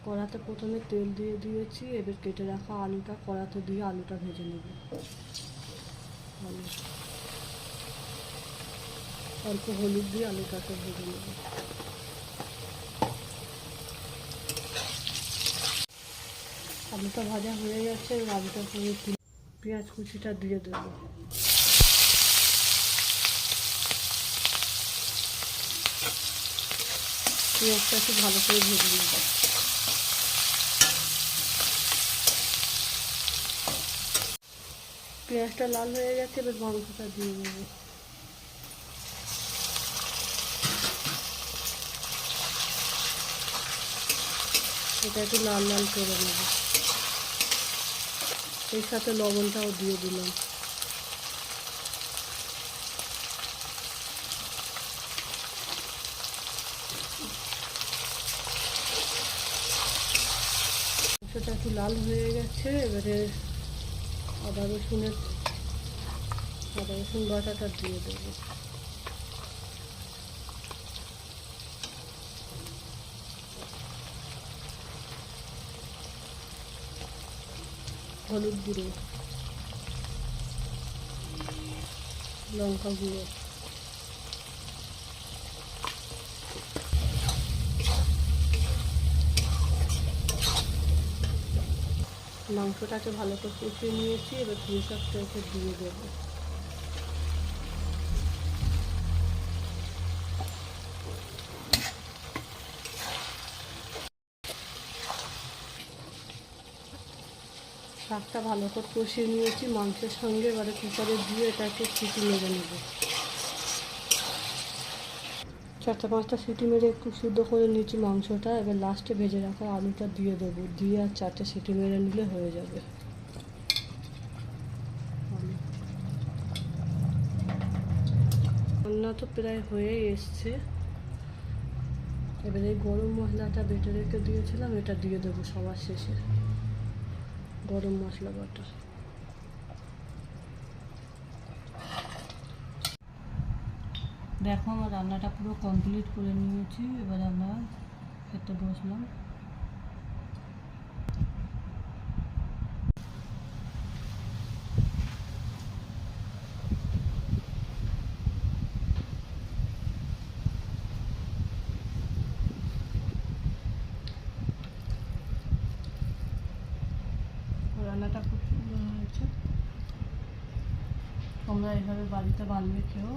কড়াতে প্রথমে তেল দিয়ে দিয়েছি, এবার কেটে রাখা আলুটা কড়াতে দিয়ে আলুটা ভেজে নেব। অল্প হলুদ দিয়ে আলুটাকে ভেজে নেব। আলুটা ভাজা হয়ে গেছে, এবার আলুটা পুরো পেঁয়াজ কুচিটা দিয়ে দেবো। পেঁয়াজটা একটু ভালো করে ভেজে নেব। পেঁয়াজটা লাল হয়ে গেছে, এবার মাংসটা দিয়ে দেবো। এটা একটু লাল লাল করে নেব। এর সাথে লবণটাও দিয়ে দিলাম। মাংসটা একটু লাল হয়ে গেছে, এবারে আদা রসুন বাটাটা দিয়ে দেবো। হলুদ গুঁড়ো, লঙ্কা গুঁড়ো, মাংসটাকে ভালো করে কষিয়ে নিয়েছি, এবার পুঁই শাকটাকে দিয়ে দেবো। শাকটা ভালো করে কষিয়ে নিয়েছি মাংসের সঙ্গে, এবারে কুকারে দিয়ে এটাকে সিটি মেরে নেব। 4-5টা সিটি মেরে একটু সিদ্ধ করে নিয়েছি মাংসটা। এবার লাস্টে ভেজে রাখা আলুটা দিয়ে দেবো, দিয়ে আর 4টে সিটি মেরে নিলে হয়ে যাবে। রান্না তো প্রায় হয়েই এসছে। এবারে এই গরম মশলাটা বেটে রেখে দিয়েছিলাম, এটা দিয়ে দেবো সবার শেষে। গরম মশলা বাটা। দেখো আমার রান্নাটা পুরো কমপ্লিট করে নিয়েছি, এবার আমরা খেতে বসলাম। রান্নাটা খুব সুন্দর হয়েছে, তোমরা এইভাবে বাড়িতে বানিয়ে খেও।